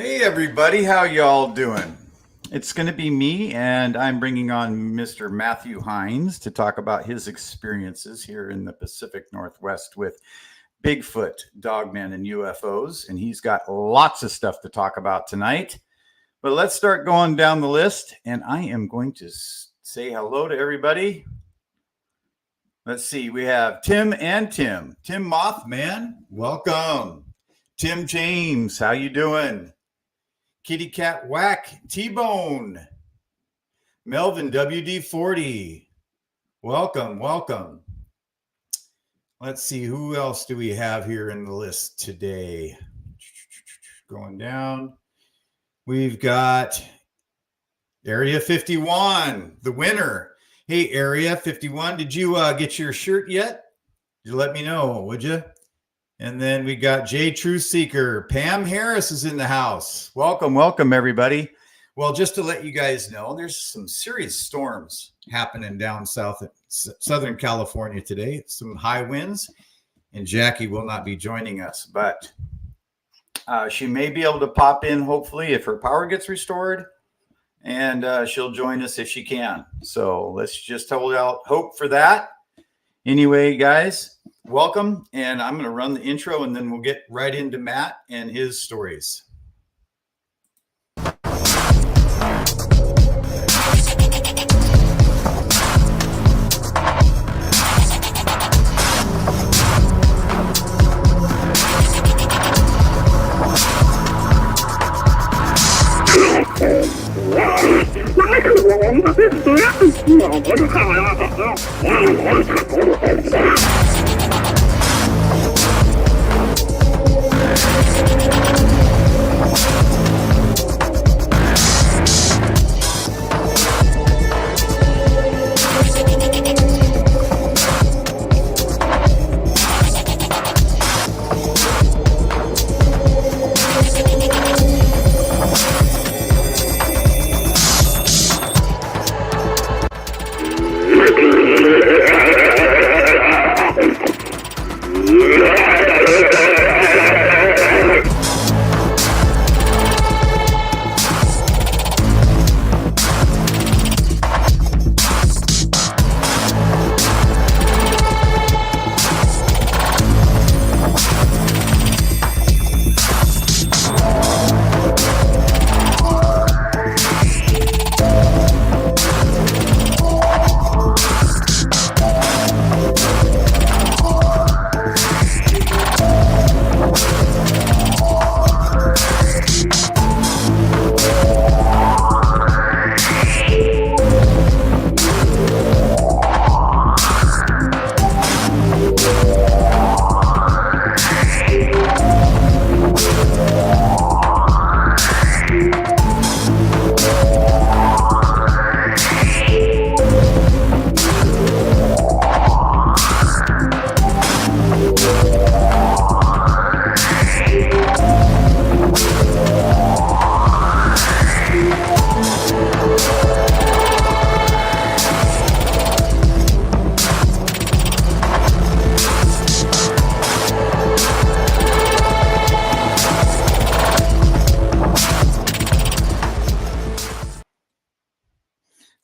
Hey everybody, how y'all doing? It's going to be me, and I'm bringing on Mr. Matthew Heines to talk about his experiences here in the Pacific Northwest with Bigfoot, Dogmen, and UFOs. And he's got lots of stuff to talk about tonight. But let's start going down the list, and I am going to say hello to everybody. Let's see, we have Tim and Tim. Tim Mothman, welcome. Tim James, how you doing? Kitty Cat Whack, T-Bone, Melvin WD40. Welcome. Let's see, who else do we have here in the list today? Going down. We've got Area 51, the winner. Hey, Area 51, did you get your shirt yet? You let me know, would you? And then we got Jay Truth Seeker. Pam Harris is in the house. Welcome, everybody. Well, just to let you guys know, there's some serious storms happening down Southern California today. Some high winds, and Jackie will not be joining us, but she may be able to pop in, hopefully, if her power gets restored, and she'll join us if she can. So let's just hold out hope for that. Anyway, guys, welcome, and I'm going to run the intro, and then we'll get right into Matt and his stories.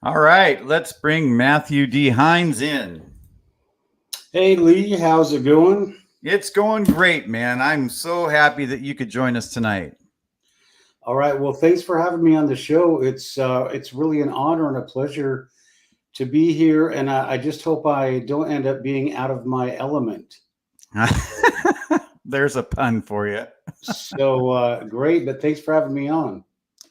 All right, let's bring Matthew D. Heines in. Hey, Lee, how's it going? It's going great, man. I'm so happy that you could join us tonight. All right, well, thanks for having me on the show. It's really an honor and a pleasure to be here, and I just hope I don't end up being out of my element. There's a pun for you. So great, but thanks for having me on.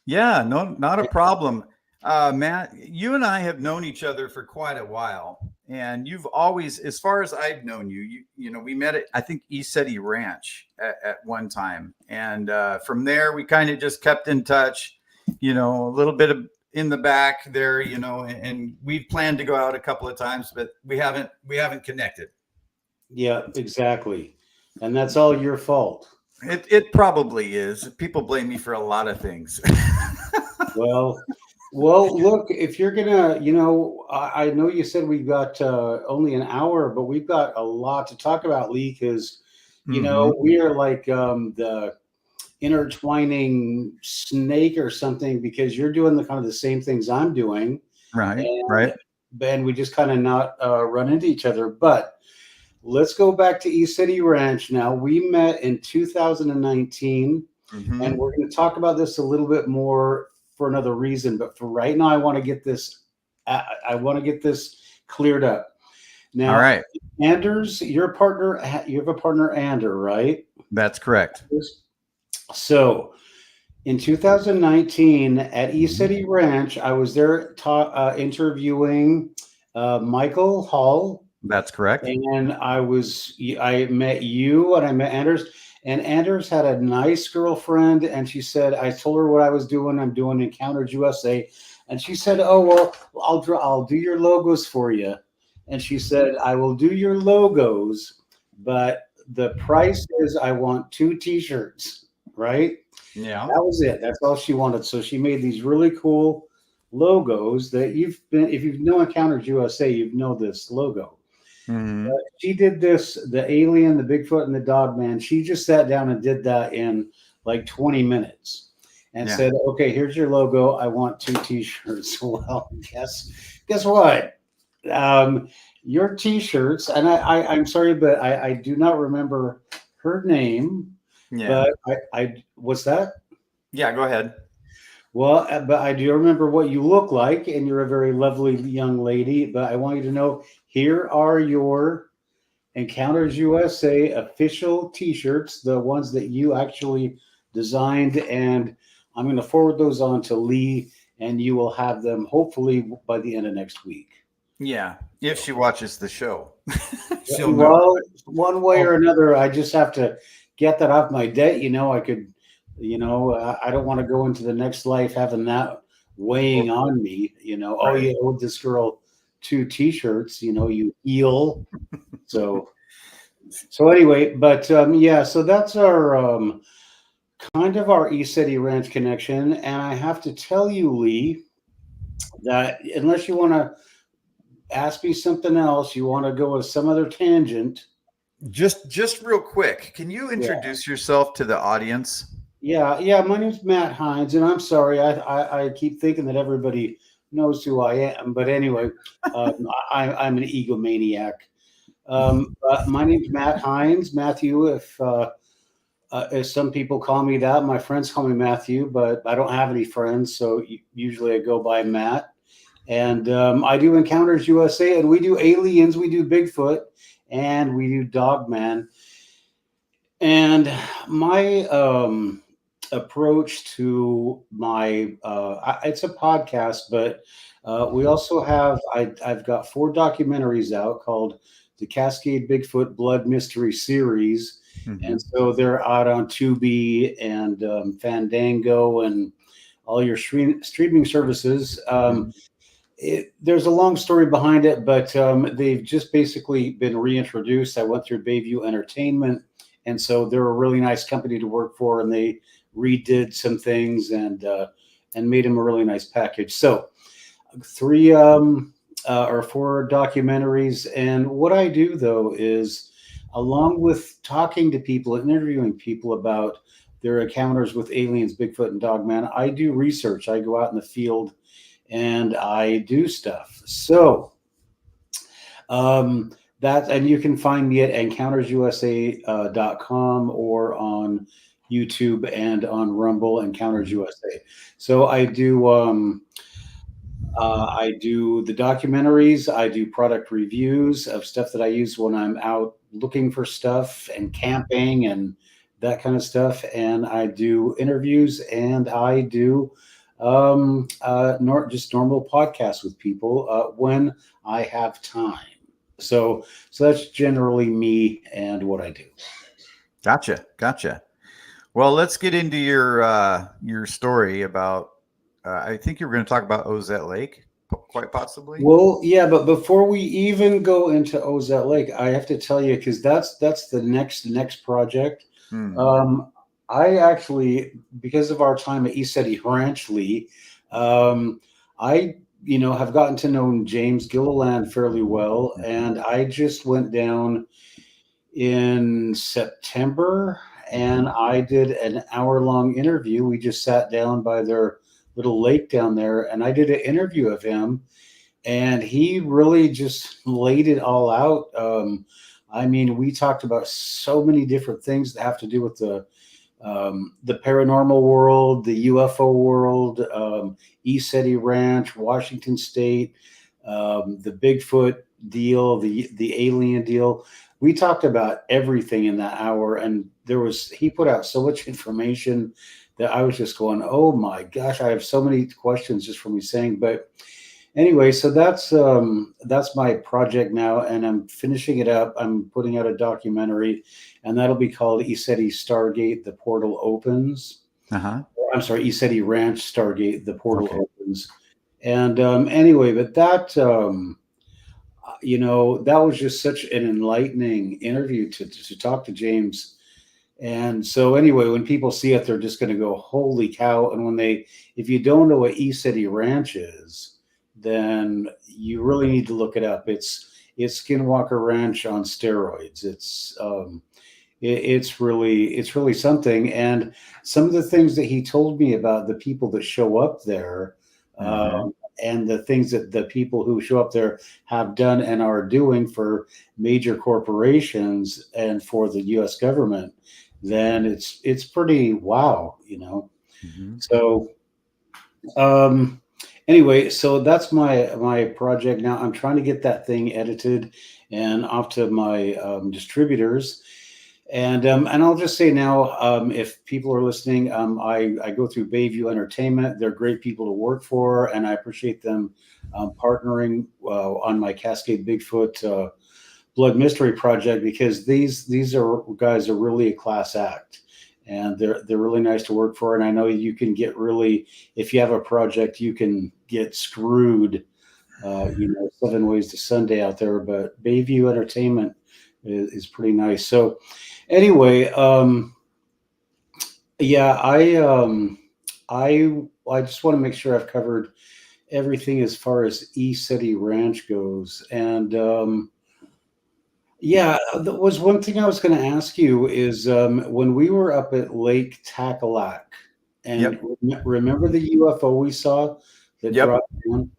Yeah, no, not a problem. Matt, you and I have known each other for quite a while, and you've always, as far as I've known you, we met at, I think, ECETI Ranch at one time. And from there, we kind of just kept in touch, a little bit of in the back there, and we've planned to go out a couple of times, but we haven't connected. Yeah, exactly. And that's all your fault. It probably is. People blame me for a lot of things. Well, look, if you're gonna, I know you said we've got only an hour, but we've got a lot to talk about, Lee, because, we are like intertwining snake or something, because you're doing the kind of the same things I'm doing, Right. and Right. we just kind of not run into each other. But let's go back to ECETI Ranch now. We met in 2019, and we're going to talk about this a little bit more for another reason. But for right now, I want to get this. I want to get this cleared up. Now, All right. Anders, your partner, you have a partner, Ander, right? That's correct. So in 2019 at ECETI Ranch, I was there interviewing Michael Hall. That's correct. And I met you and I met Anders. And Anders had a nice girlfriend, and she said, I told her what I was doing. I'm doing Encounters USA. And she said, oh, well, I'll do your logos for you. And she said, I will do your logos, but the price is I want 2 t-shirts, right? Yeah. That was it. That's all she wanted. So she made these really cool logos that if you've known Encounters USA, you know this logo. She did this, the alien, the Bigfoot, and the dog man. She just sat down and did that in like 20 minutes and said, okay, here's your logo. I want 2 t-shirts. Well, guess what? Your t-shirts, and I'm sorry, but I do not remember her name. Yeah. But what's that? Yeah, go ahead. Well, but I do remember what you look like, and you're a very lovely young lady. But I want you to know, here are your Encounters USA official t-shirts, the ones that you actually designed. And I'm going to forward those on to Lee, and you will have them hopefully by the end of next week. Yeah, if she watches the show. She'll know. Well, one way or another, I just have to get that off my debt. I could, I don't want to go into the next life having that weighing on me. Oh, you owed this girl 2 t-shirts. You heal. So anyway, but yeah, so that's our kind of our ECETI Ranch connection. And I have to tell you, Lee, that unless you want to ask me something else, you want to go with some other tangent. Just real quick, can you introduce yourself to the audience? Yeah. My name's Matt Heines, and I'm sorry, I keep thinking that everybody knows who I am, but anyway, I'm an egomaniac. My name's Matt Heines, Matthew. If some people call me that, my friends call me Matthew, but I don't have any friends, so usually I go by Matt. And I do Encounters USA, and we do aliens, we do Bigfoot, and we do Dogman. And my approach to my it's a podcast, but we also have I've got 4 documentaries out called the Cascade Bigfoot Blood Mystery Series. And so they're out on Tubi and Fandango and all your streaming services. There's a long story behind it, but they've just basically been reintroduced. I went through Bayview Entertainment, and so they're a really nice company to work for, and they redid some things and made them a really nice package. So 3 or 4 documentaries. And what I do, though, is along with talking to people and interviewing people about their encounters with aliens, Bigfoot, and Dogman, I do research. I go out in the field and I do stuff. So and you can find me at encountersusa.com or on YouTube and on Rumble, Encounters USA. So I do the documentaries. I do product reviews of stuff that I use when I'm out looking for stuff and camping and that kind of stuff. And I do interviews, and I do just normal podcasts with people when I have time. So that's generally me and what I do. Gotcha. Well, let's get into your story about. I think you were going to talk about Ozette Lake, quite possibly. Well, yeah, but before we even go into Ozette Lake, I have to tell you, because that's the next project. I actually, because of our time at ECETI Ranch, Lee, I have gotten to know James Gilliland fairly well, and I just went down in September and I did an hour-long interview. We just sat down by their little lake down there, and I did an interview of him, and he really just laid it all out. I mean, we talked about so many different things that have to do with the paranormal world, the UFO world, ECETI Ranch, Washington State, the Bigfoot deal, the alien deal. We talked about everything in that hour, and he put out so much information that I was just going, oh my gosh, I have so many questions just from me saying. But anyway, so that's my project now, and I'm finishing it up. I'm putting out a documentary, and that'll be called ECETI Stargate: The Portal Opens. I'm sorry, ECETI Ranch Stargate: The Portal Opens. And anyway, but that that was just such an enlightening interview to talk to James. And so anyway, when people see it, they're just going to go, holy cow. And if you don't know what ECETI Ranch is, then you really need to look it up. It's Skinwalker Ranch on steroids. It's really something. And some of the things that he told me about the people that show up there, and the things that the people who show up there have done and are doing for major corporations and for the U.S. government, then it's pretty wow, So anyway, so that's my project now. I'm trying to get that thing edited and off to my distributors. And I'll just say now, if people are listening, I go through Bayview Entertainment. They're great people to work for, and I appreciate them partnering on my Cascade Bigfoot Blood Mystery project, because these guys are really a class act, and they're really nice to work for. And I know you can get if you have a project, you can get screwed, 7 ways to Sunday out there. But Bayview Entertainment is pretty nice. So anyway, yeah, I just want to make sure I've covered everything as far as ECETI Ranch goes. And yeah, that was one thing I was going to ask you is when we were up at Lake Takalak, and remember the UFO we saw that dropped down?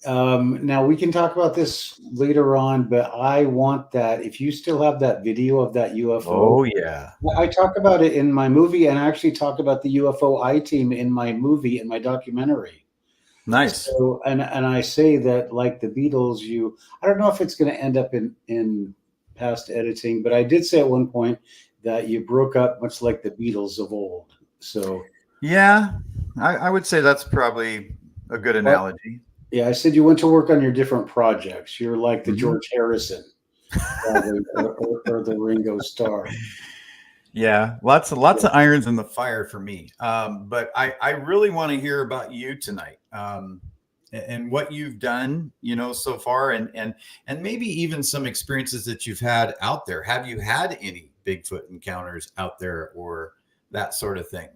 Now we can talk about this later on, but I want that. If you still have that video of that UFO, oh yeah, I talk about it in my movie, and I actually talk about the UFO I-Team in my movie, in my documentary. Nice. So, and I say that, like the Beatles, I don't know if it's going to end up in past editing, but I did say at one point that you broke up much like the Beatles of old. So yeah, I would say that's probably a good analogy. Yeah, I said you went to work on your different projects. You're like the George Harrison or the Ringo Starr. Yeah, lots of irons in the fire for me. But I really want to hear about you tonight, and what you've done, so far, and maybe even some experiences that you've had out there. Have you had any Bigfoot encounters out there or that sort of thing?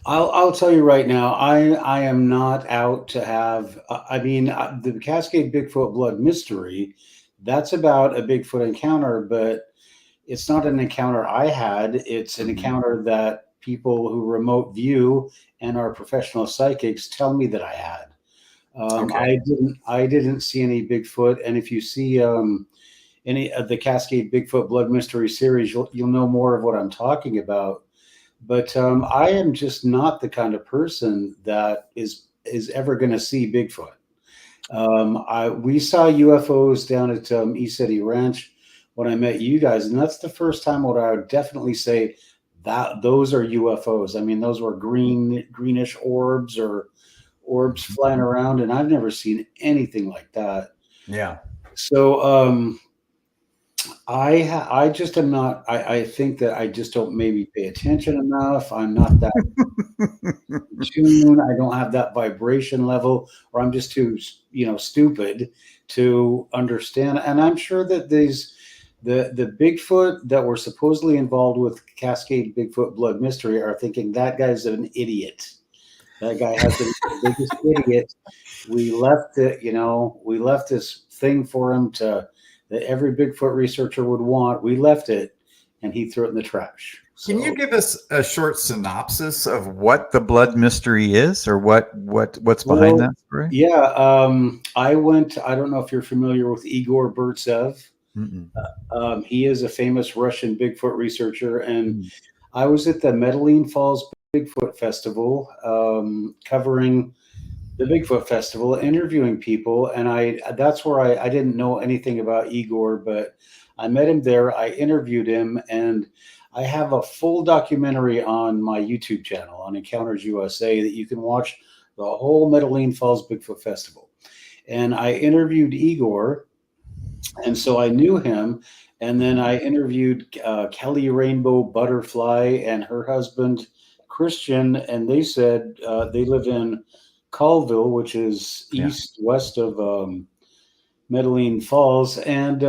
I'll tell you right now, I am not out to have. The Cascade Bigfoot Blood Mystery, that's about a Bigfoot encounter, but it's not an encounter I had. It's an encounter that people who remote view and are professional psychics tell me that I had. I didn't see any Bigfoot, and if you see any of the Cascade Bigfoot Blood Mystery series, you'll know more of what I'm talking about. But I am just not the kind of person that is ever going to see Bigfoot. We saw UFOs down at ECETI Ranch when I met you guys, and that's the first time what I would definitely say that those are UFOs. I mean, those were greenish orbs or orbs flying around, and I've never seen anything like that. Yeah. So I just am not. I think that I just don't maybe pay attention enough. I'm not that in tune. I don't have that vibration level, or I'm just too stupid to understand. And I'm sure that the Bigfoot that were supposedly involved with Cascade Bigfoot Blood Mystery are thinking that guy's an idiot. That guy has been the biggest idiot. We left it. We left this thing for him that every Bigfoot researcher would want. We left it, and he'd throw it in the trash. So, Can you give us a short synopsis of what the blood mystery is, or what's behind well, that story? yeah, I don't know if you're familiar with Igor Burtsev. Mm-mm. He is a famous Russian Bigfoot researcher, and Mm. I was at the Medellin Falls Bigfoot Festival, covering the Bigfoot Festival, interviewing people, and that's where I didn't know anything about Igor, but I met him there. I interviewed him, and I have a full documentary on my YouTube channel on Encounters USA that you can watch the whole Medellin Falls Bigfoot Festival. And I interviewed Igor, and so I knew him. And then I interviewed Kelly Rainbow Butterfly and her husband Christian, and they said they live in Colville, which is east west of Medellin Falls, and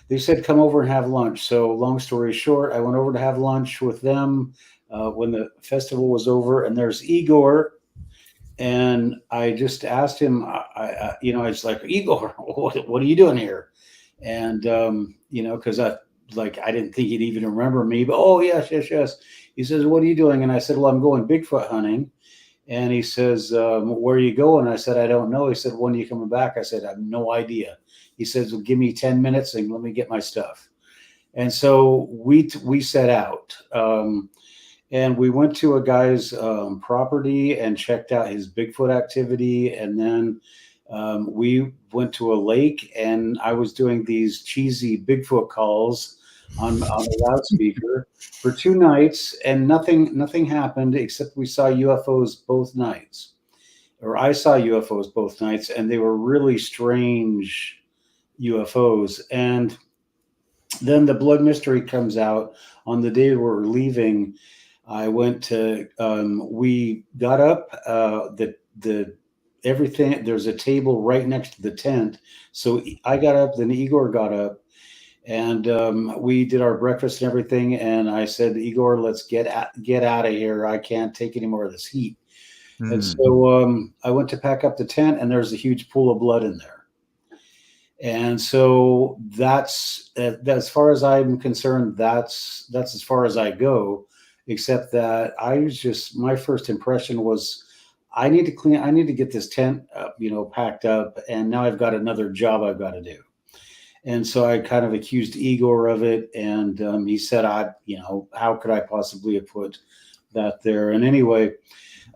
they said come over and have lunch. So long story short, I went over to have lunch with them when the festival was over, and there's Igor. And I just asked him, I was like, Igor, what are you doing here? And because I didn't think he'd even remember me, but oh yes, yes, yes. He says, "What are you doing?" And I said, "Well, I'm going Bigfoot hunting." And he says, "Where are you going?" I said, "I don't know." He said, "When are you coming back?" I said, "I have no idea." He says, "Well, give me 10 minutes and let me get my stuff." And so we set out. And we went to a guy's property and checked out his Bigfoot activity. And then we went to a lake, and I was doing these cheesy Bigfoot calls on a loudspeaker for 2 nights, and nothing happened except we saw UFOs both nights, or I saw UFOs both nights, and they were really strange UFOs. And then the blood mystery comes out on the day we're leaving. I went to, we got up, the everything, there's a table right next to the tent. So I got up, then Igor got up, and we did our breakfast and everything. And I said, Igor, let's get out of here. I can't take any more of this heat. And so I went to pack up the tent, and there's a huge pool of blood in there. And so that's as far as I'm concerned, that's as far as I go, except that my first impression was I need to get this tent packed up, and now I've got another job I've got to do. And so I kind of accused Igor of it, and he said, how could I possibly have put that there? And anyway,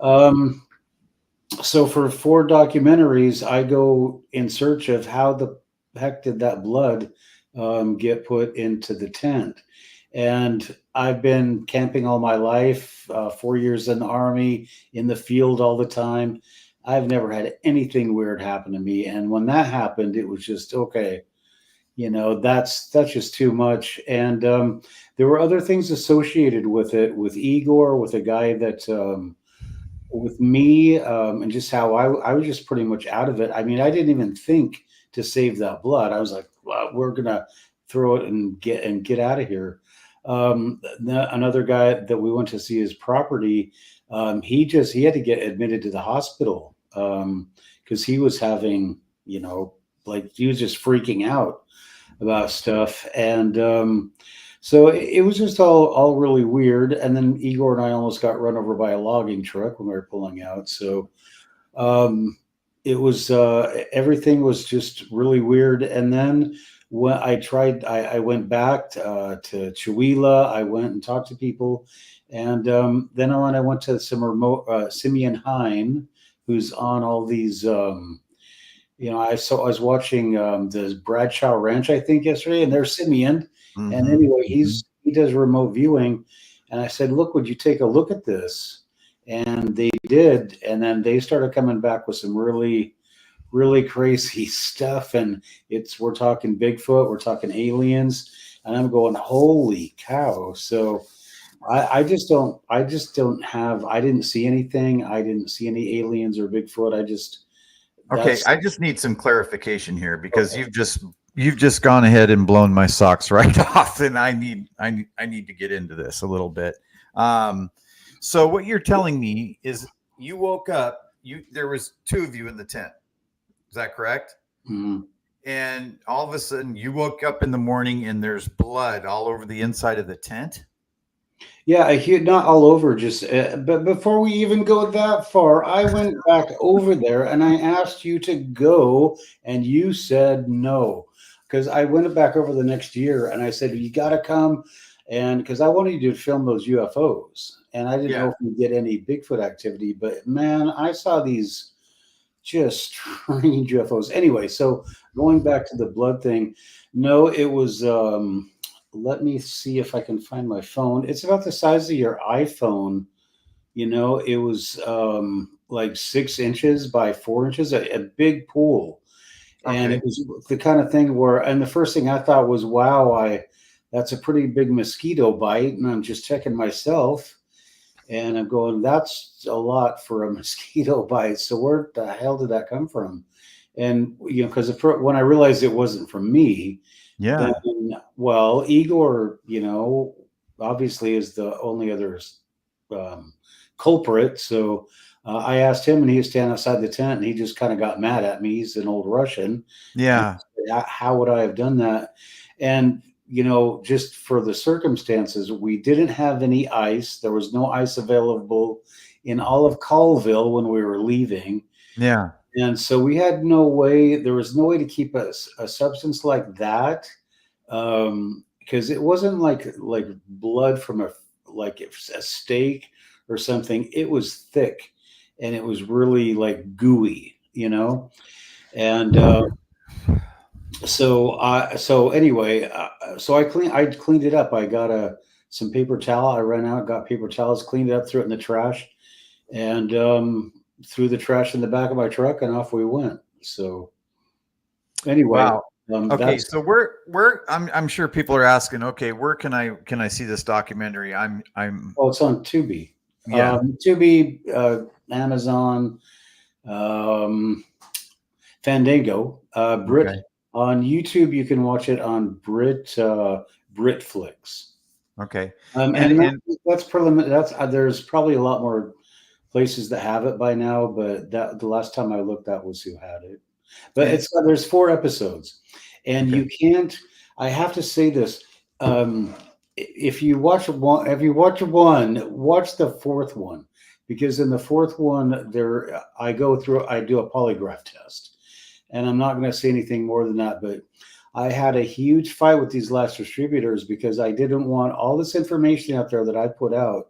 so for 4 documentaries, I go in search of how the heck did that blood get put into the tent. And I've been camping all my life, 4 years in the Army, in the field all the time. I've never had anything weird happen to me. And when that happened, it was just, okay, that's just too much. And there were other things associated with it, with Igor, with a guy that, with me, and just how I was just pretty much out of it. I mean, I didn't even think to save that blood. I was like, well, we're going to throw it and get out of here. Another guy that we went to see his property, he had to get admitted to the hospital because he was having, he was just freaking out about stuff. And so it was just all really weird. And then Igor and I almost got run over by a logging truck when we were pulling out. So it was everything was just really weird. And then when I went back to Chihuahua. I went and talked to people, and then I went to some remote Simeon Hein, who's on all these. I was watching the Bradshaw Ranch, I think, yesterday, and there's Simeon. Mm-hmm. And anyway, he does remote viewing, and I said, "Look, would you take a look at this?" And they did, and then they started coming back with some really, really crazy stuff. And we're talking Bigfoot, we're talking aliens, and I'm going, holy cow! So I just don't have. I didn't see anything. I didn't see any aliens or Bigfoot. Okay, I just need some clarification here because you've just gone ahead and blown my socks right off, and I need to get into this a little bit. So what you're telling me is you woke up. There was 2 of you in the tent. Is that correct? Mm-hmm. And all of a sudden, you woke up in the morning and there's blood all over the inside of the tent. Yeah, I hear not all over, just but before we even go that far, I went back over there and I asked you to go, and you said no. Because I went back over the next year and I said, you got to come. And because I wanted you to film those UFOs, and I didn't know Yeah. if we get any Bigfoot activity, but man, I saw these just strange UFOs. Anyway, so going back to the blood thing, no, it was let me see if I can find my phone. It's about the size of your iPhone. It was like 6 inches by 4 inches, a big pool. And it Okay. was the kind of thing where, and the first thing I thought was, wow, that's a pretty big mosquito bite. And I'm just checking myself. And I'm going, that's a lot for a mosquito bite. So where the hell did that come from? And because when I realized it wasn't from me, then Yeah. well, Igor, obviously is the only other um, culprit. So I asked him, and he was standing outside the tent, and he just kind of got mad at me. He's an old Russian, and Yeah. how would I have done that? And just for the circumstances, we didn't have any ice. There was no ice available in all of Colville when we were leaving. Yeah. And so we had no way, there was no way to keep a substance like that. Because it wasn't like blood from a steak or something. It was thick and it was really like gooey. And so anyway, I cleaned it up. I got some paper towel. I ran out, got paper towels, cleaned it up, threw it in the trash, and threw the trash in the back of my truck, and off we went. So anyway, Wow. Okay, that's so I'm sure people are asking, okay, where can I see this documentary? I'm it's on Tubi, yeah. Tubi, Amazon, um, Fandango, Brit. Okay. On YouTube, you can watch it on Britflix. Okay. And And that's preliminary. There's probably a lot more places that have it by now, but that the last time I looked, that was who had it. But and there's 4 episodes, and okay. you can't. I have to say this: if you watch one, watch the fourth one, because in the fourth one, I do a polygraph test, and I'm not going to say anything more than that, but. I had a huge fight with these last distributors because I didn't want all this information out there that I put out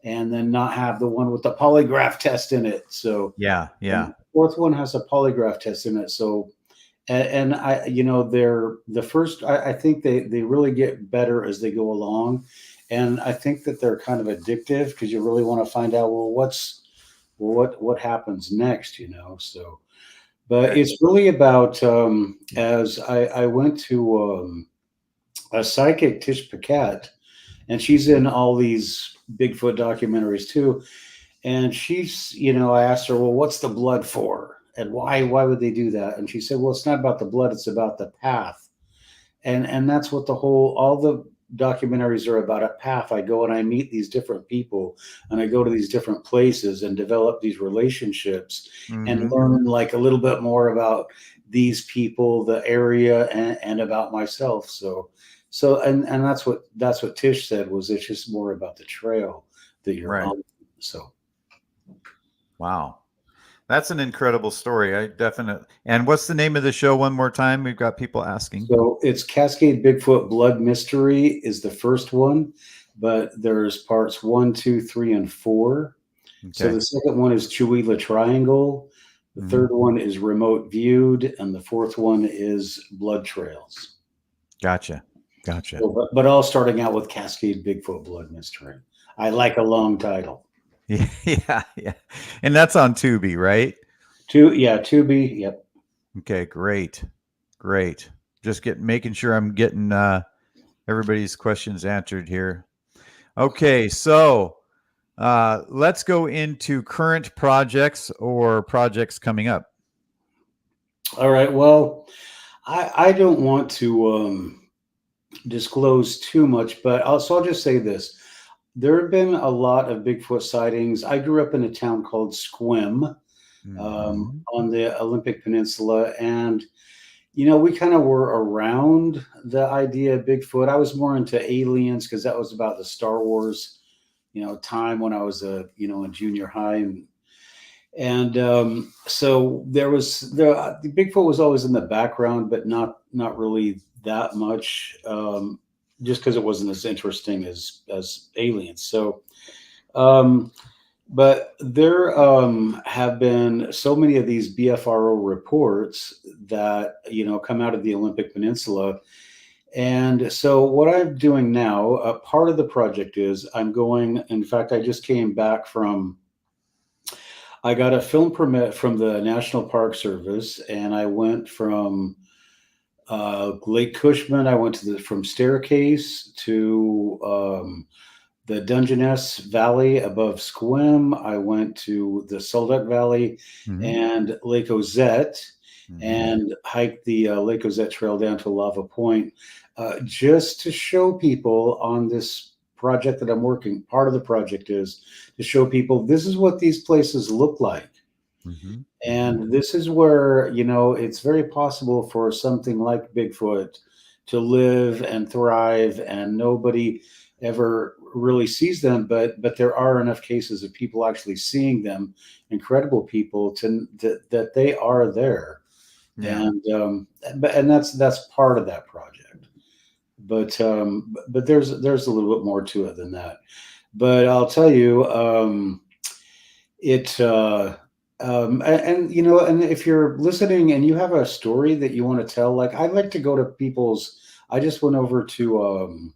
and then not have the one with the polygraph test in it. So Yeah, and yeah. the fourth one has a polygraph test in it. So and I, they're the first. I think they really get better as they go along, and I think that they're kind of addictive because you really want to find out what happens next. So. But Okay. it's really about as I went to a psychic, Tish Paquette, and she's in all these Bigfoot documentaries too. And I asked her, well, what's the blood for? And why would they do that? And she said, well, it's not about the blood, it's about the path. And that's what all the documentaries are about, a path. I go and I meet these different people and I go to these different places and develop these relationships and Mm-hmm. learn like a little bit more about these people, the area, and about myself. And that's what Tish said, was it's just more about the trail that you're Right. on. So Wow. That's an incredible story. I definitely. And what's the name of the show one more time? We've got people asking. so it's Cascade Bigfoot Blood Mystery is the first one, but there's parts 1, 2, 3, and 4. So Okay. the second one is Chihuahua Triangle. The Hmm. third one is Remote Viewed, and the fourth one is Blood Trails. Gotcha. Gotcha. So, but all starting out with Cascade Bigfoot Blood Mystery. I like a long title. Yeah, yeah, yeah. And that's on Tubi, right? Tubi. Yep. Okay, great. Great. Just making sure I'm getting everybody's questions answered here. Okay, so let's go into current projects or projects coming up. All right. Well, I don't want to disclose too much, but I'll just say this. There have been a lot of Bigfoot sightings. I grew up in a town called Squim Mhm. on the Olympic Peninsula, and we kind of were around the idea of Bigfoot. I was more into aliens because that was about the Star Wars, time when I was in junior high, and so the Bigfoot was always in the background, but not really that much, just because it wasn't as interesting as aliens. So, um, but there have been so many of these BFRO reports that come out of the Olympic Peninsula. And so, what I'm doing now, part of the project is I'm going. In fact, I just came back from. I got a film permit from the National Park Service, and I went from Lake Cushman. I went from Staircase to the Dungeness Valley above Squim. I went to the Solduck Valley and Lake Ozette, and hiked the Lake Ozette Trail down to Lava Point, just to show people on this project that I'm working. Part of the project is to show people this is what these places look like. And this is where, it's very possible for something like Bigfoot to live and thrive, and nobody ever really sees them, but there are enough cases of people actually seeing them, incredible people, that they are there. Yeah. And that's part of that project. But there's a little bit more to it than that. But I'll tell you, and if you're listening and you have a story that you want to tell, like I like to go to people's. I just went over to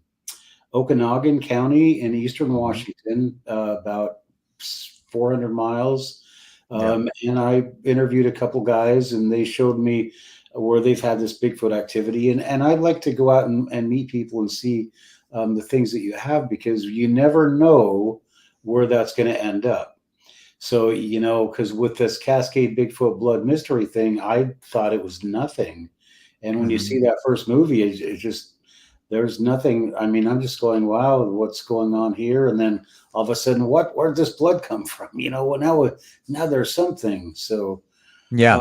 Okanagan County in eastern Washington, about 400 miles. And I interviewed a couple guys, and they showed me where they've had this Bigfoot activity. And I'd like to go out and meet people and see the things that you have, because you never know where that's going to end up. So, because with this Cascade Bigfoot Blood Mystery thing, I thought it was nothing. And when you see that first movie, it just, there's nothing. I mean, I'm just going, wow, what's going on here? And then all of a sudden, where'd this blood come from? Well, now there's something. So, yeah.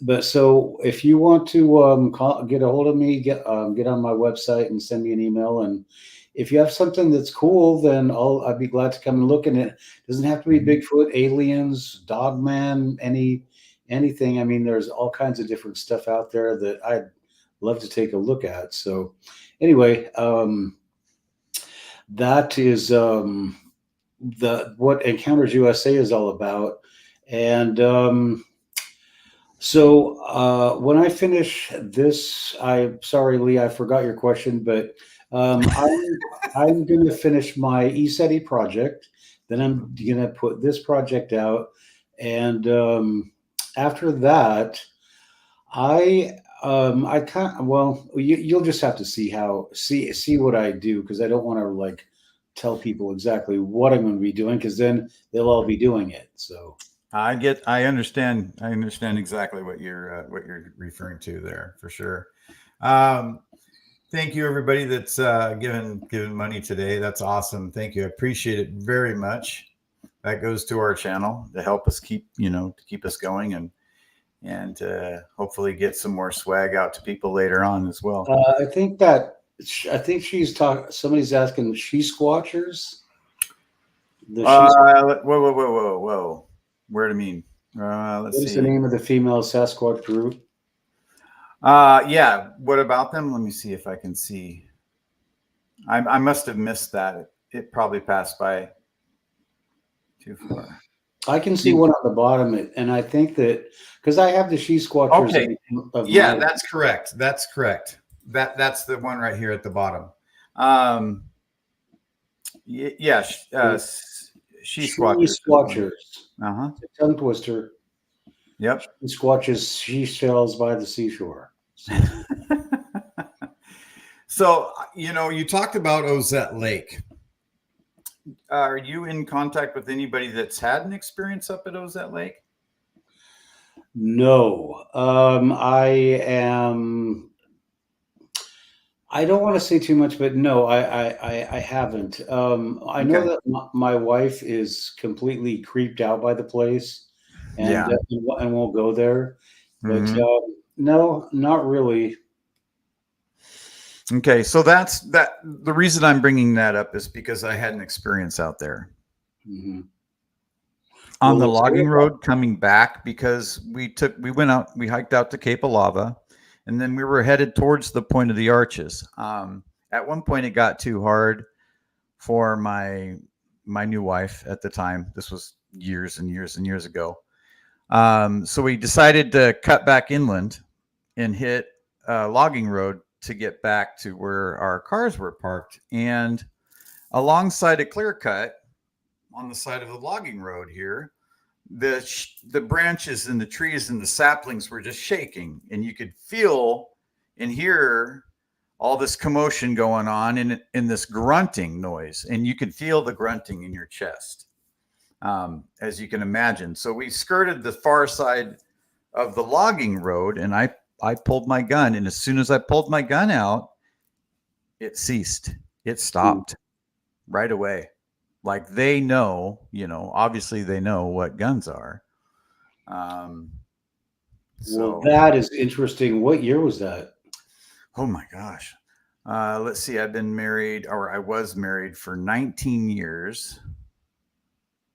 But so if you want to get a hold of me, get on my website and send me an email. And if you have something that's cool, then I'd be glad to come and look at it. It doesn't have to be Bigfoot, aliens, Dogman, anything. I mean, there's all kinds of different stuff out there that I'd love to take a look at. So anyway, that is what Encounters USA is all about. And so when I finish this, I'm sorry, Lee, I forgot your question, but I'm going to finish my ECETI project. Then I'm going to put this project out, and after that, I can't. Well, you'll just have to see what I do, because I don't want to tell people exactly what I'm going to be doing, because then they'll all be doing it. So. I understand exactly what you're referring to there, for sure. Thank you, everybody that's given money today. That's awesome. Thank you. I appreciate it very much. That goes to our channel to help us keep us going, and hopefully get some more swag out to people later on as well. I think she's talking. Somebody's asking she squatchers. Whoa. Where to mean? Let's see. What's the name of the female Sasquatch group? Yeah. What about them? Let me see if I can see. I must have missed that. It probably passed by too far. I can see one on the bottom, and I think that because I have the she squatchers. Okay. Yeah, that's correct. That's correct. That's the one right here at the bottom. Yeah. She squatchers. It's a tongue twister. Yep. She squatches seashells by the seashore. So, you talked about Ozette Lake. Are you in contact with anybody that's had an experience up at Ozette Lake? No. I don't want to say too much, but no, I haven't. I know that my wife is completely creeped out by the place, and won't go there. But No, not really. Okay, so that's that. The reason I'm bringing that up is because I had an experience out there Hmm. on Well, the let's hear logging about road coming back because we went out, we hiked out to Cape of Lava, and then we were headed towards the Point of the Arches. At one point, it got too hard for my new wife at the time. This was years and years and years ago. So we decided to cut back inland and hit a logging road to get back to where our cars were parked. And alongside a clear cut on the side of the logging road here, the branches and the trees and the saplings were just shaking, and you could feel and hear all this commotion going on in this grunting noise, and you could feel the grunting in your chest, as you can imagine. So we skirted the far side of the logging road, and I pulled my gun, and as soon as I pulled my gun out, it ceased. It stopped right away. Like they know, obviously they know what guns are. Um, Well, so, that is interesting. What year was that? oh my gosh. Let's see. I was married for 19 years.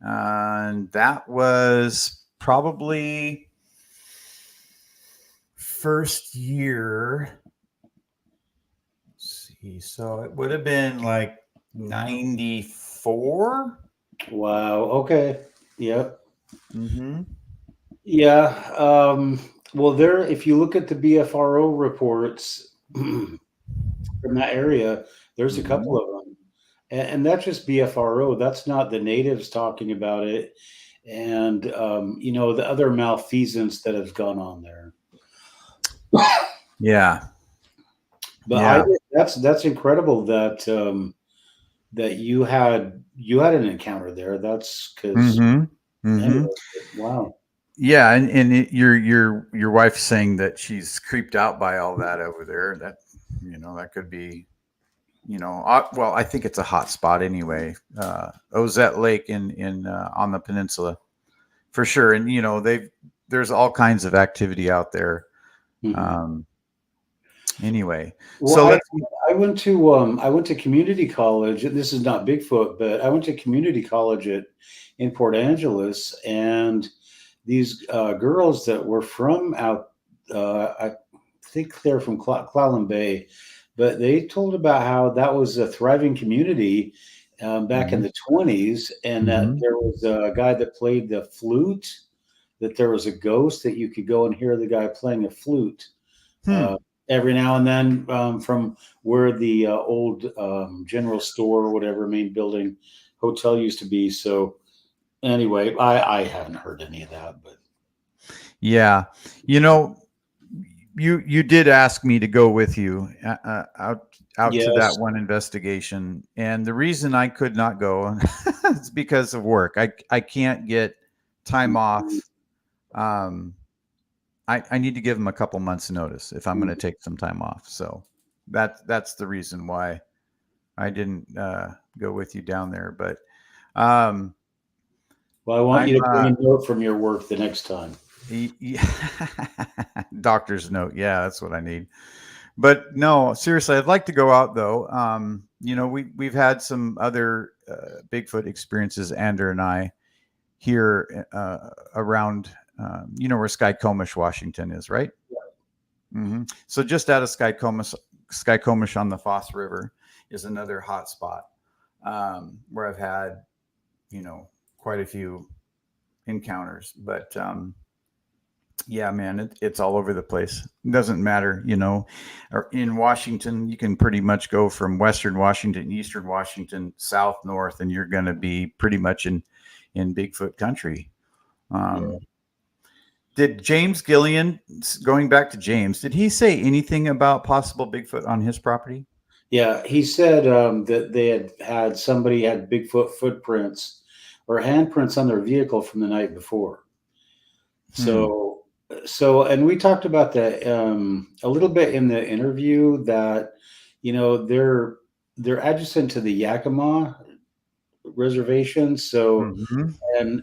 And that was probably first year. Let's see. So it would have been like 94. Wow. Okay. Yep. Mm-hmm. Yeah. Well, if you look at the BFRO reports from that area, there's a Mm-hmm. couple of them. And that's just BFRO. That's not the natives talking about it. And, the other malfeasance that has gone on there. Yeah. But Yeah. that's incredible that you had an encounter there. That's because Mm-hmm. Mm-hmm. anyway, wow. Yeah, and your wife saying that she's creeped out by all that over there. That could be, well, I think it's a hot spot anyway. Ozette Lake in on the peninsula for sure, and there's all kinds of activity out there. Mhm. Um, anyway, Well, so I let's. I went to community college, and this is not Bigfoot, but I went to community college in Port Angeles, and these girls that were from out, I think they're from Clallam Bay, but they told about how that was a thriving community back in Mhm, the 20s, and that mhm. there was a guy that played the flute, that there was a ghost that you could go and hear the guy playing a flute Hmm. uh, every now and then from where the old general store or whatever main building hotel used to be. So anyway, I haven't heard any of that, but Yeah, you know, you did ask me to go with you out to that yes. one investigation, and the reason I could not go is because of work. I can't get time Mhm. off. Um, I need to give them a couple months notice if I'm going to take some time off. So that's the reason why I didn't go with you down there. But um, Well, I want I'm you to bring a note from your work the next time. doctor's note. Yeah, that's what I need. But no, seriously, I'd like to go out though. We've had some other Bigfoot experiences, Andrew and I, here around, where Skycomish, Washington is, right? So just out of Skycomish on the Foss River is another hot spot where I've had, quite a few encounters. But yeah, man, it's all over the place. It doesn't matter, Or in Washington, you can pretty much go from Western Washington, Eastern Washington, south, north, and you're going to be pretty much in Bigfoot country. Yeah. Um, did James Gillian, going back to James, did he say anything about possible Bigfoot on his property? Yeah, he said that they had somebody had Bigfoot footprints or handprints on their vehicle from the night before. Hmm. And we talked about that a little bit in the interview that they're adjacent to the Yakima reservation. So Hmm.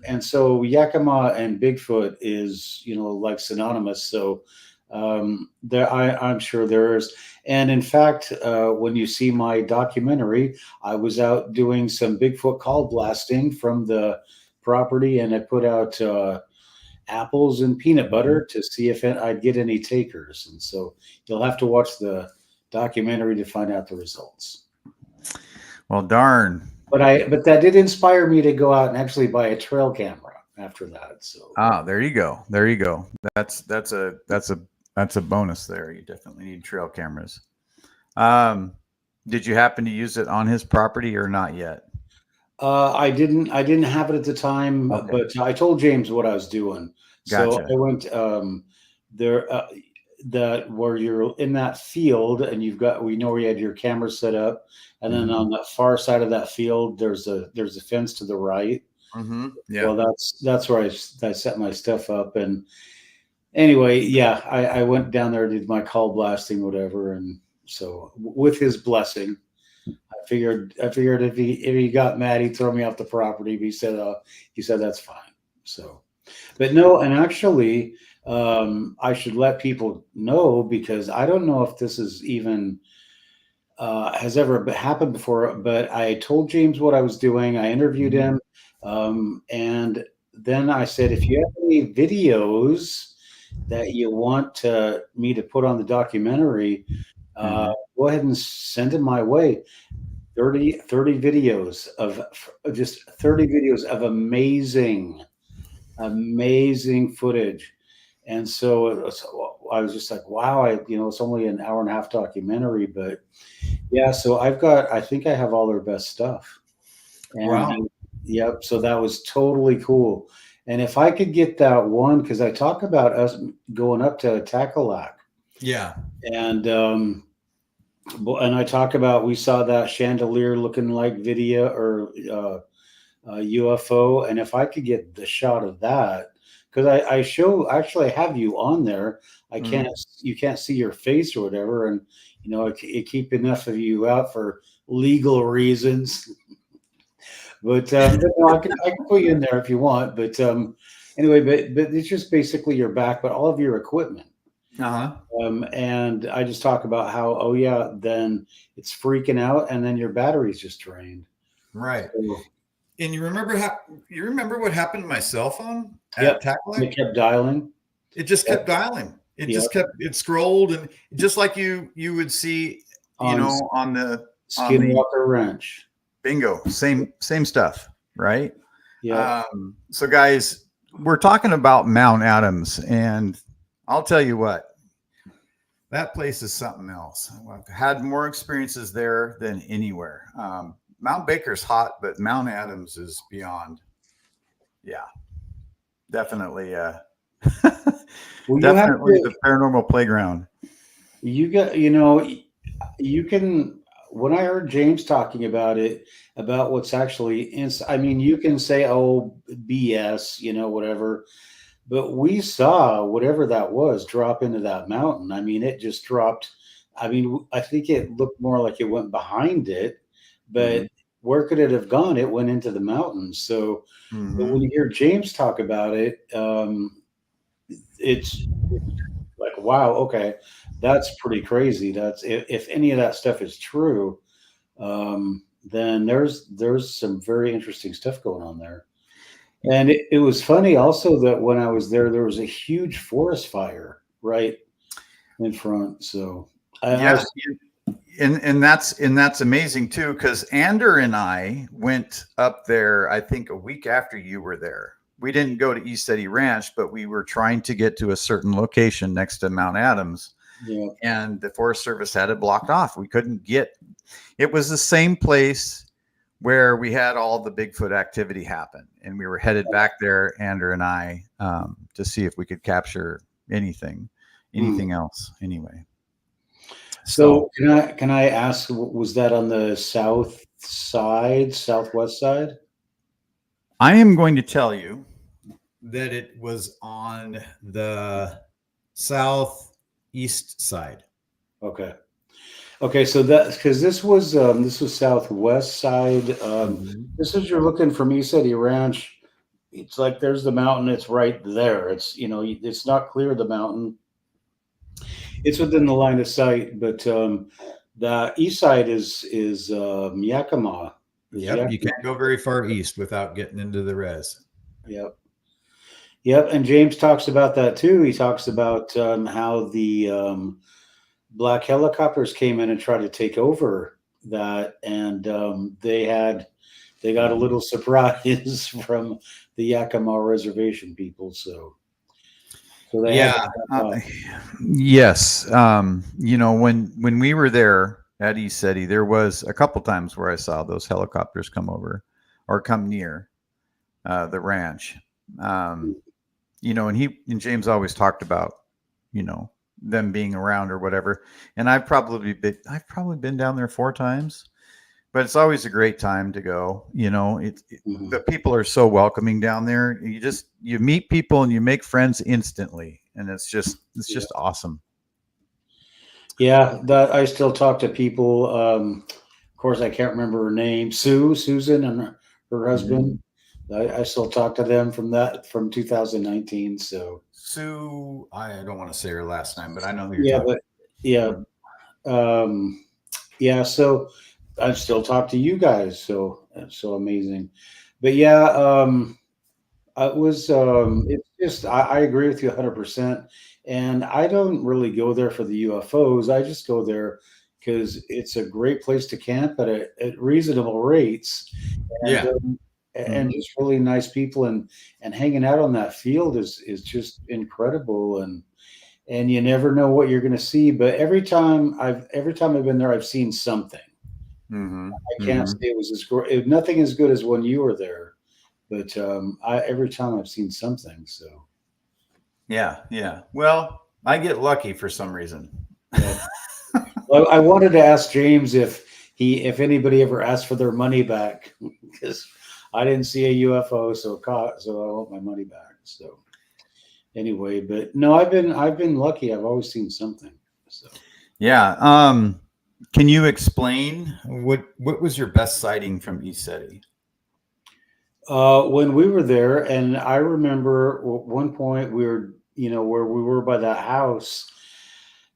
and so Yakima and Bigfoot is like synonymous. So I'm sure there is. And in fact, when you see my documentary, I was out doing some Bigfoot call blasting from the property, and I put out apples and peanut butter to see if I'd get any takers. And so you'll have to watch the documentary to find out the results. Well, darn. But that did inspire me to go out and actually buy a trail camera after that. So There you go. There you go. That's a bonus there. You definitely need trail cameras. Did you happen to use it on his property or not yet? I didn't have it at the time, Okay. but I told James what I was doing. So Gotcha. I went there that where you're in that field and we know where you had your camera set up, and then on the far side of that field there's a fence to the right. Yeah. Well, that's where I set my stuff up. And anyway, yeah, I went down there, did my call blasting, whatever, and so with his blessing, I figured if he got mad, he'd throw me off the property. But he said that's fine. So, but no, and actually, I should let people know, because I don't know if this is even has ever happened before. But I told James what I was doing. I interviewed him, and then I said, if you have any videos that you want me to put on the documentary, go ahead and send them my way. 30 videos of just 30 videos of amazing footage. And so I was just like, wow, it's only an hour and a half documentary, but yeah, so I think I have all their best stuff. And wow. Yep. So that was totally cool. And if I could get that one, because I talk about us going up to Tackalack. Yeah. And I talk about, we saw that chandelier looking like video or UFO. And if I could get the shot of that, because I have you on there. You can't see your face or whatever. And, it keep enough of you out for legal reasons. But no, I can put you in there if you want. But anyway, but it's just basically your back, but all of your equipment. And I just talk about how, oh yeah, then it's freaking out, and then your battery's just drained. Right. So, and you remember what happened to my cell phone yep, at Tackalack? it kept dialing. It just kept dialing. It scrolled, and just like you would see, on the Skinwalker Ranch. Bingo. Same stuff, right? Yeah. So guys, we're talking about Mount Adams, and I'll tell you what, that place is something else. I've had more experiences there than anywhere. Mount Baker's hot, but Mount Adams is beyond. Yeah, definitely. Definitely the paranormal playground. You can, when I heard James talking about it, about what's actually I mean, you can say, oh, BS, whatever. But we saw whatever that was drop into that mountain. I mean, it just dropped. I mean, I think it looked more like it went behind it, but where could it have gone? It went into the mountains. So but when you hear James talk about it, it's like, wow, okay, that's pretty crazy. That's if any of that stuff is true, then there's some very interesting stuff going on there. And it was funny also that when I was there was a huge forest fire right in front. So and that's amazing too, because Ander and I went up there, I think a week after you were there. We didn't go to ECETI Ranch, but we were trying to get to a certain location next to Mount Adams. Yeah. And the Forest Service had it blocked off. We couldn't get. It was the same place where we had all the Bigfoot activity happen, and we were headed back there, Ander and I, to see if we could capture anything else. Anyway. So can I ask, was that on the south side, southwest side? I am going to tell you that it was on the southeast side. Okay. So that, because this was southwest side. This is, you're looking from ECETI Ranch. It's like there's the mountain. It's right there. It's it's not clear, the mountain. it's within the line of sight, but the east side is Yakima. Is Yep, you Yakima? can't go very far east without getting into the res. Yep. Yep. And James talks about that too. He talks about how the black helicopters came in and tried to take over that, and they got a little surprise from the Yakima reservation people. So they had to Yeah. back up. Yes. When we were there at ECETI, there was a couple times where I saw those helicopters come over or come near the ranch. Um, and James always talked about, them being around or whatever. And I've probably been down there 4 times, but it's always a great time to go. Mhm. The people are so welcoming down there. You meet people and you make friends instantly, and it's just awesome. Yeah, that I still talk to people. Of course, I can't remember her name. Susan, and her Mhm. husband. I still talk to them from 2019. So Sue, I don't want to say her last name, but I know who you're yeah, talking. but yeah, um, yeah. So I still talk to you guys. So amazing. But yeah, it's just I agree with you 100%. And I don't really go there for the UFOs. I just go there because it's a great place to camp at reasonable rates, and Yeah. and Mhm. just really nice people, and hanging out on that field is just incredible. And you never know what you're going to see. But every time I've been there, I've seen something. Mhm. I can't Mhm. say it was as great. Nothing as good as when you were there, but every time I've seen something. So Yeah. Yeah. Well, I get lucky for some reason. yeah. Well, I wanted to ask James if anybody ever asked for their money back because I didn't see a UFO, so I want my money back. So anyway, but no, I've been lucky. I've always seen something. So Yeah. Can you explain what was your best sighting from ECETI? when we were there, and I remember one point we were, where we were by that house,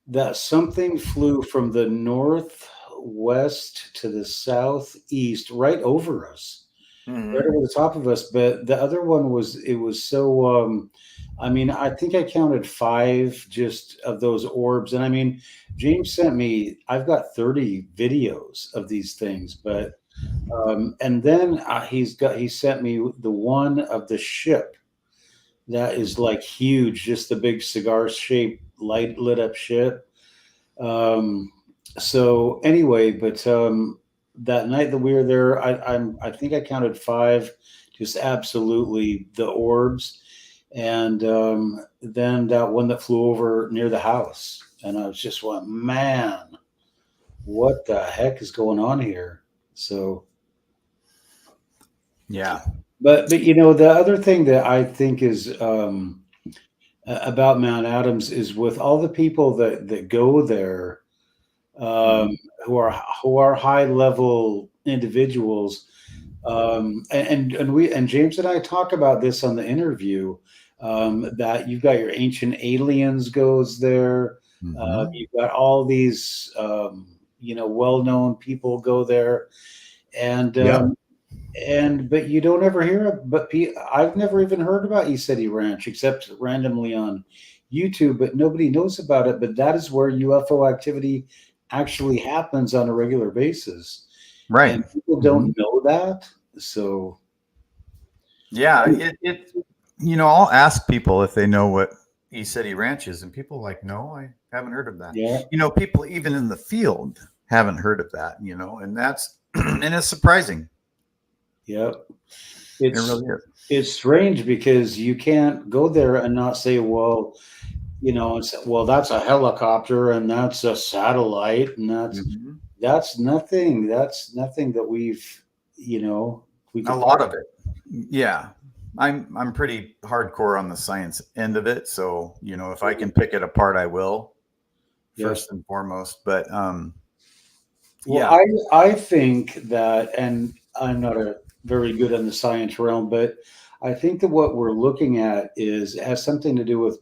that something flew from the northwest to the southeast right over us, right Mhm. over the top of us. But the other one it was so I mean, I think I counted five just of those orbs. And I mean, James sent me, I've got 30 videos of these things. But and then he sent me the one of the ship that is like huge, just the big cigar shaped light lit up ship. um, so anyway, but that night that we were there, I think I counted five, just absolutely the orbs, and then that one that flew over near the house, and I was just went, man, what the heck is going on here? So, Yeah. but the other thing that I think is about Mount Adams is with all the people that go there, um, Mhm. who are high level individuals. And James and I talk about this on the interview, that you've got your ancient aliens goes there. Mhm. You've got all these well known people go there, and Yep. but you don't ever hear of, I've never even heard about ECETI Ranch except randomly on YouTube, but nobody knows about it. But that is where UFO activity actually happens on a regular basis, Right. and people Mhm. don't know that. So Yeah. I'll ask people if they know what ECETI Ranch is, and people are like, no, I haven't heard of that. yeah, People even in the field haven't heard of that. And that's and it's surprising. yeah, It it's really is. it's strange because you can't go there and not say, well, that's a helicopter and that's a satellite and Mhm. that's nothing that you know we A could lot possibly. of it. Yeah. I'm pretty hardcore on the science end of it, so if I can pick it apart, I will Yeah. first and foremost. But Well, yeah. I think that, and I'm not a very good in the science realm, but I think that what we're looking at has something to do with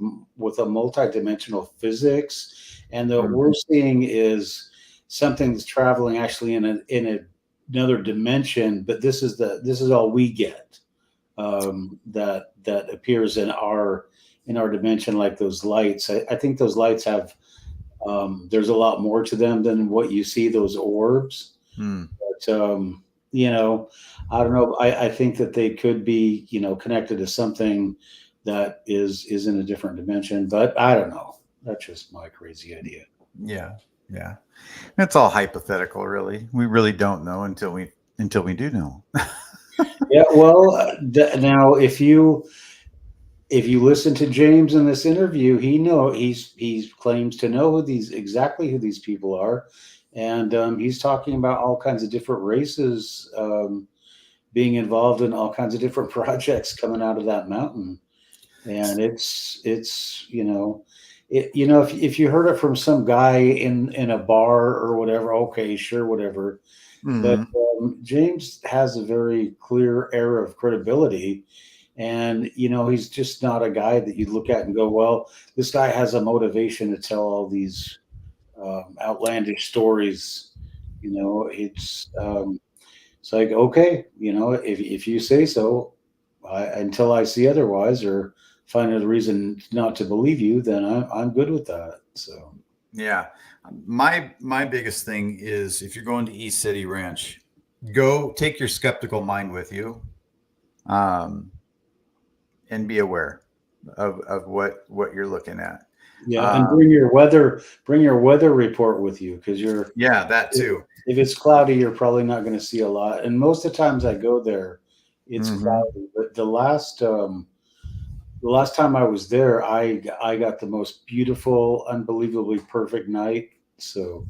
a multidimensional physics and what we're seeing is something that's traveling actually another dimension. But this is all we get, that appears in our dimension, like those lights. I think those lights have, there's a lot more to them than what you see, those orbs. But I don't know. I think that they could be, connected to something that is in a different dimension, but I don't know. That's just my crazy idea. Yeah. Yeah. It's all hypothetical, really. We really don't know until we do know. Yeah. Well, now if you listen to James in this interview, he claims to know exactly who these people are, and he's talking about all kinds of different races being involved in all kinds of different projects coming out of that mountain. And it's if you heard it from some guy in a bar or whatever, okay, sure, whatever. But James has a very clear air of credibility, and he's just not a guy that you look at and go, well, this guy has a motivation to tell all these outlandish stories. It's like, okay, if you say so, until I see otherwise or find a reason not to believe you, then I'm good with that. So yeah, my biggest thing is, if you're going to ECETI Ranch, go take your skeptical mind with you, and be aware of what you're looking at. yeah, and bring your weather report with you, because that too. If it's cloudy, you're probably not going to see a lot. And most of the times I go there, it's cloudy. But the last time I was there, I got the most beautiful, unbelievably perfect night. So,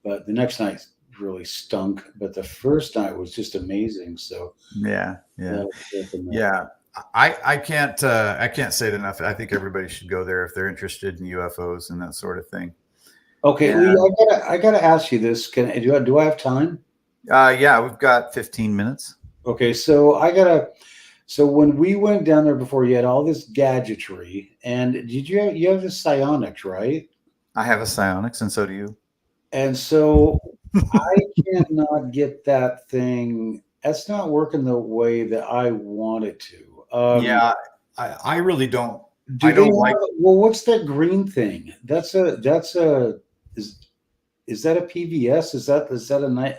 but the next night really stunk. But the first night was just amazing. So yeah. I can't say it enough. I think everybody should go there if they're interested in UFOs and that sort of thing. Okay, Lee, I gotta ask you this. Do I have time? Yeah, we've got 15 minutes. Okay, so when we went down there before, you had all this gadgetry, and you have this psionics, right? I have a psionics, and so do you. And so I cannot get that thing. That's not working the way that I want it to. Yeah, I really don't. Well, what's that green thing? Is that a PVS? Is that a night?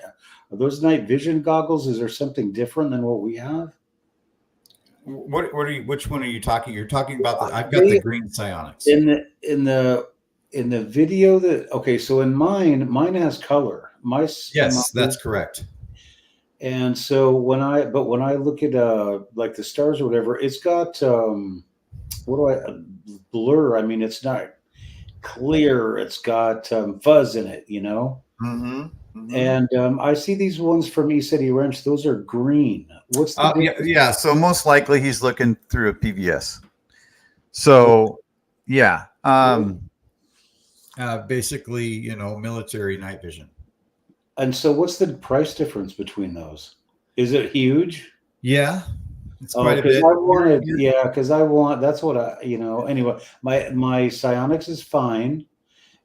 Are those night vision goggles? Is there something different than what we have? What are you? Which one are you talking? You're talking about I've got the green psionics in the video okay. So in mine has color. Yes, that's correct. And so when I look at like the stars or whatever, it's got blur. I mean, it's not clear. It's got fuzz in it, And I see these ones from ECETI Ranch. Those are green. What's the yeah. So most likely he's looking through a PVS. So yeah, basically, military night vision. And so what's the price difference between those? Is it huge? Yeah. It's quite a bit. Because that's what anyway, my psionics is fine,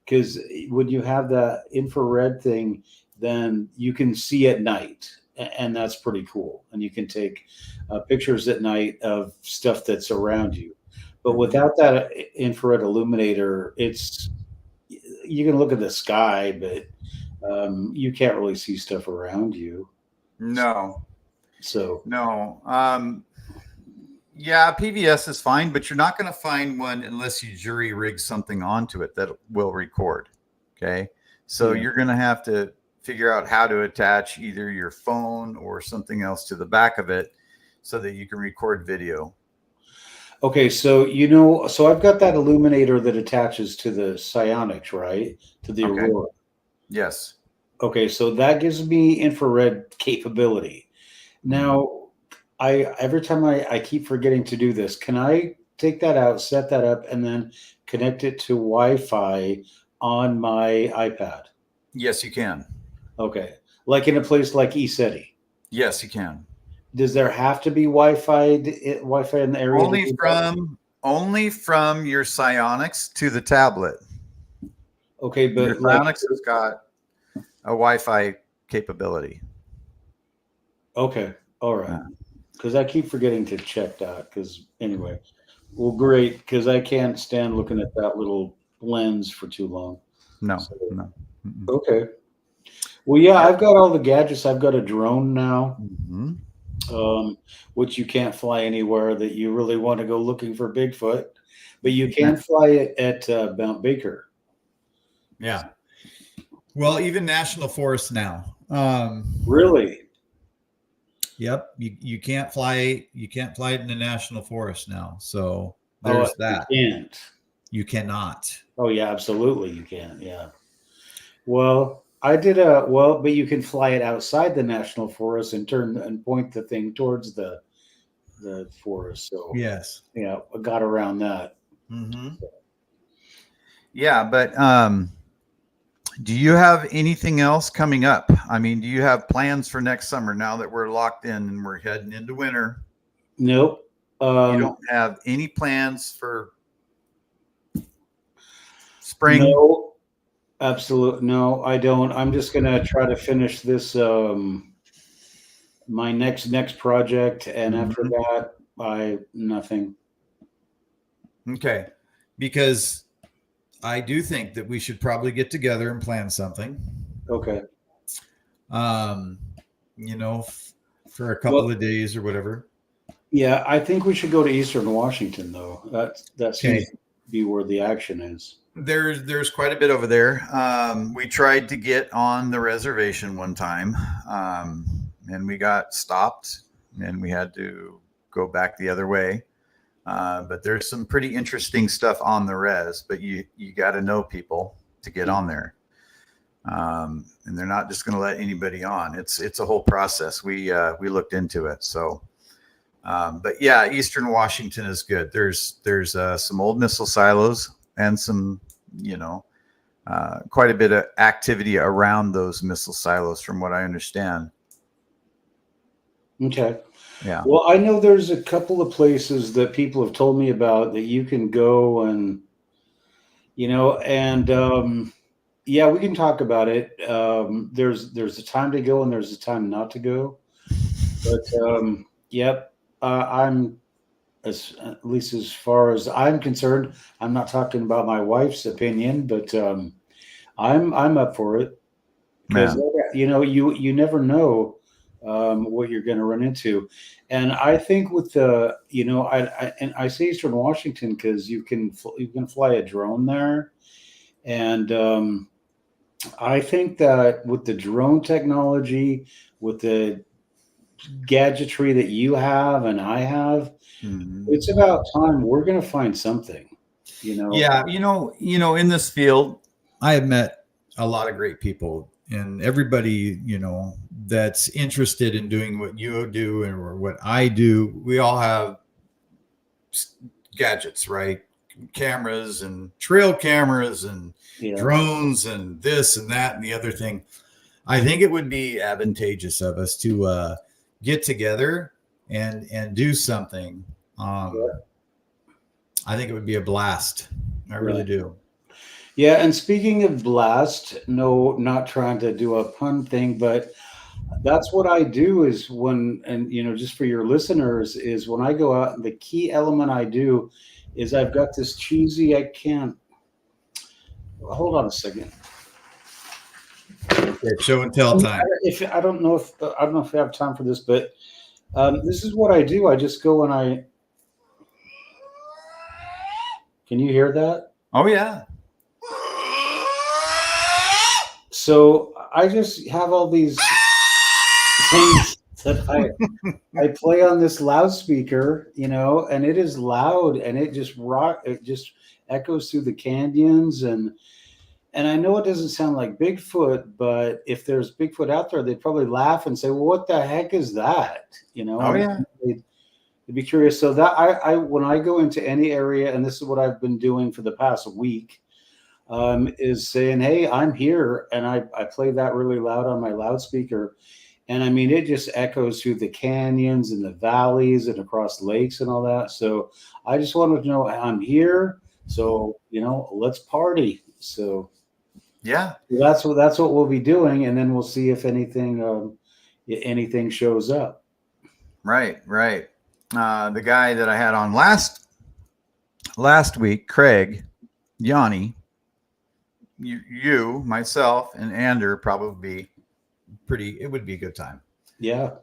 because when you have the infrared thing, then you can see at night, and that's pretty cool. And you can take pictures at night of stuff that's around you. But without that infrared illuminator, you can look at the sky, but you can't really see stuff around you. No. So no. Yeah, PVS is fine, but you're not going to find one unless you jury rig something onto it that will record. Okay. So you're going to have to figure out how to attach either your phone or something else to the back of it so that you can record video. Okay, so I've got that illuminator that attaches to the psionics, right? To the Aurora. Yes. Okay, so that gives me infrared capability. Now, every time I keep forgetting to do this. Can I take that out, set that up, and then connect it to Wi-Fi on my iPad? Yes, you can. Okay, like in a place like ECETI. Yes, you can. Does there have to be Wi-Fi in the area? Only from your psionics to the tablet. Okay, Your but like, Onyx has got a Wi-Fi capability. okay, all right. Uh, Because I keep forgetting to check that. Because anyway, well, great. Because I can't stand looking at that little lens for too long. no, So, no. Mm-mm. okay. Well, yeah, Yep. I've got all the gadgets. I've got a drone now, Hmm. which you can't fly anywhere that you really want to go looking for Bigfoot, but you Yeah. can fly it at Mount Baker. Yeah. Well, even national forests now. Really? Yep. You can't fly it in the national forest now. So Oh, there's you that. can't. You cannot. Oh, yeah, absolutely, you can. Yeah. Well, but you can fly it outside the national forest and turn and point the thing towards the forest. So, Yes. yeah, I got around that. Hmm. Yeah, but do you have anything else coming up? I mean, do you have plans for next summer now that we're locked in and we're heading into winter? Nope. You Um, don't have any plans for spring? no, absolute. No, I don't. I'm just gonna try to finish this my next project, and after Mhm. that, I nothing. Okay. Because I do think that we should probably get together and plan something. Okay. Um, you know, for a couple Well, of days or whatever. yeah, I think we should go to Eastern Washington though. That seems Okay. to be where the action is. There's quite a bit over there. We tried to get on the reservation one time, and we got stopped, and we had to go back the other way. But there's some pretty interesting stuff on the res, but you got to know people to get on there, and they're not just going to let anybody on. It's a whole process. We looked into it, so. But yeah, Eastern Washington is good. There's some old missile silos and some, you know, quite a bit of activity around those missile silos, from what I understand. Okay. Yeah. Well, I know there's a couple of places that people have told me about that you can go and and yeah, we can talk about it. There's a time to go and there's a time not to go. But yep, I'm at least as far as I'm concerned. I'm not talking about my wife's opinion, but I'm up for it because Yeah. you never know what you're going to run into, and I think with the and I say Eastern Washington because you can fly a drone there, and I think that with the drone technology, with the gadgetry that you have and I have, Mhm. it's about time we're going to find something, you know. Yeah. In this field, I have met a lot of great people, and everybody, that's interested in doing what you do or what I do. We all have gadgets, right? Cameras and trail cameras and Yeah. drones and this and that and the other thing. I think it would be advantageous of us to get together and do something. Yeah. I think it would be a blast. I Yeah. really do. Yeah, and speaking of blast, no, not trying to do a pun thing, but that's what I do is when, and just for your listeners, is when I go out, the key element I do is I've got this cheesy, I can't, hold on a second. Okay, show and tell time. If I don't know if I have time for this, but this is what I do. I just go and can you hear that? Oh yeah. So I just have all these things that I play on this loudspeaker, and it is loud and it just echoes through the canyons and I know it doesn't sound like Bigfoot, but if there's Bigfoot out there, they'd probably laugh and say, "Well, what the heck is that?" Oh And yeah. they'd be curious. So that I when I go into any area, and this is what I've been doing for the past week, is saying, "Hey, I'm here," and I play that really loud on my loudspeaker, and I mean it just echoes through the canyons and the valleys and across lakes and all that. So I just wanted to know I'm here. So let's party. So Yeah. That's what we'll be doing, and then we'll see if anything shows up. Right. Right. The guy that I had on last week, Craig, Yanni, you, myself, and Ander probably pretty. It would be a good time. Yeah.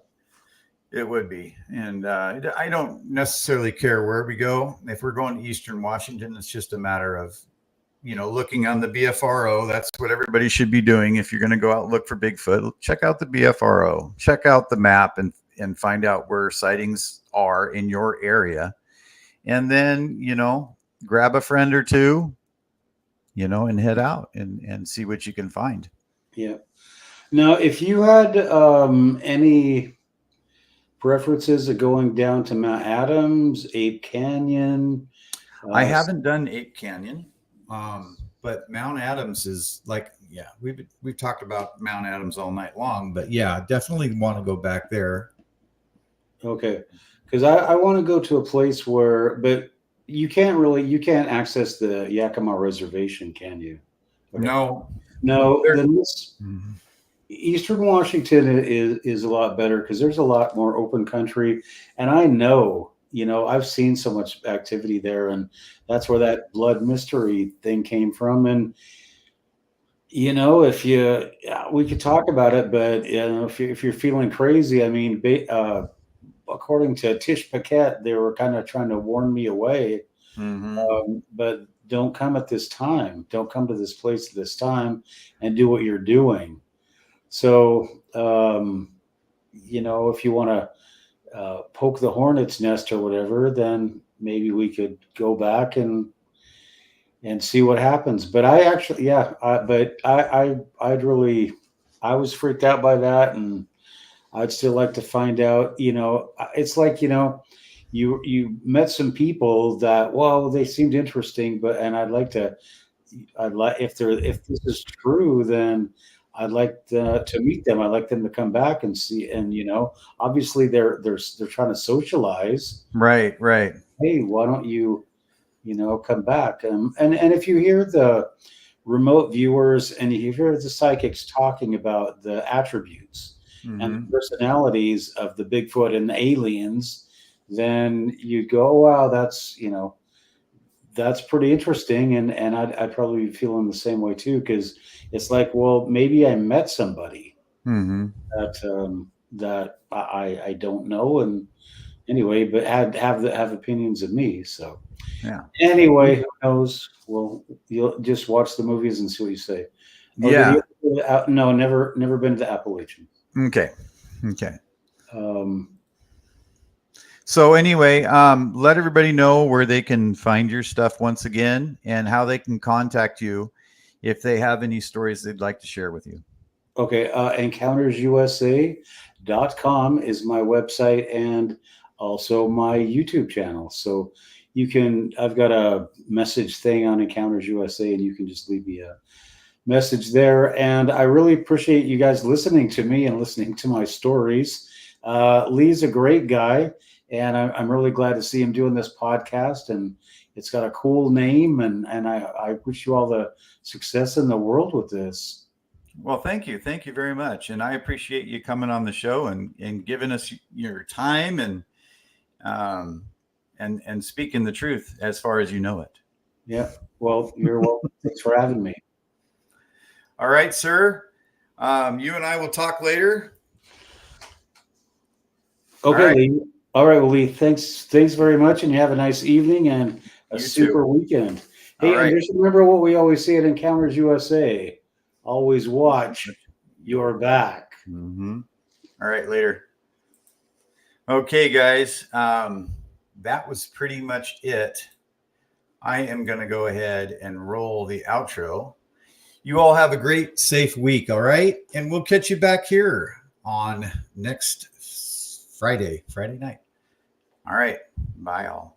It would be. And I don't necessarily care where we go. If we're going to Eastern Washington, it's just a matter of, looking on the BFRO. That's what everybody should be doing. If you're going to go out and look for Bigfoot, check out the BFRO, check out the map and find out where sightings are in your area. And then, grab a friend or two, and head out and see what you can find. Yeah. Now, if you had any preferences of going down to Mount Adams, Ape Canyon. I haven't done Ape Canyon, but Mount Adams is we've talked about Mount Adams all night long, but yeah, definitely want to go back there. Okay, because I want to go to a place but you can't access the Yakima Reservation, can you? Okay. No. Then this. Mm-hmm. Eastern Washington is a lot better because there's a lot more open country, and I know, I've seen so much activity there, and that's where that blood mystery thing came from. And we could talk about it, but if you're feeling crazy, I mean, according to Tish Paquette, they were kind of trying to warn me away. Mm-hmm. But don't come at this time. Don't come to this place at this time, and do what you're doing. So, if you want to poke the hornet's nest or whatever, then maybe we could go back and see what happens. But I actually, I was freaked out by that, and I'd still like to find out. It's like you met some people that, well, they seemed interesting, and if this is true, then I'd like to meet them. I'd like them to come back and see. And obviously they're trying to socialize. Right. Hey, why don't you, come back? And if you hear the remote viewers and you hear the psychics talking about the attributes mm-hmm. and the personalities of the Bigfoot and the aliens, then you go, wow, that's pretty interesting, and I'd probably be feeling the same way too, because it's like, well, maybe I met somebody mm-hmm. that I don't know, and anyway, but have opinions of me. So yeah. Anyway, who knows? Well, you'll just watch the movies and see what you say. Yeah. No, never been to Appalachian. Okay. So anyway, let everybody know where they can find your stuff once again and how they can contact you if they have any stories they'd like to share with you. Okay. EncountersUSA.com is my website and also my YouTube channel. So I've got a message thing on Encounters USA, and you can just leave me a message there. And I really appreciate you guys listening to me and listening to my stories. Lee's a great guy. And I'm really glad to see him doing this podcast, and it's got a cool name, and I wish you all the success in the world with this. Well, thank you very much, and I appreciate you coming on the show and giving us your time and speaking the truth as far as you know it. Yeah. Well, you're welcome. Thanks for having me. All right, sir. You and I will talk later. Okay, right. Lee. All right, well, Lee, thanks very much, and you have a nice evening and a super weekend. Hey, and just remember what we always say at Encounters USA: always watch your back. Mm-hmm. All right, later. Okay, guys, that was pretty much it. I am going to go ahead and roll the outro. You all have a great, safe week, all right? And we'll catch you back here on next Friday night. All right. Bye, all.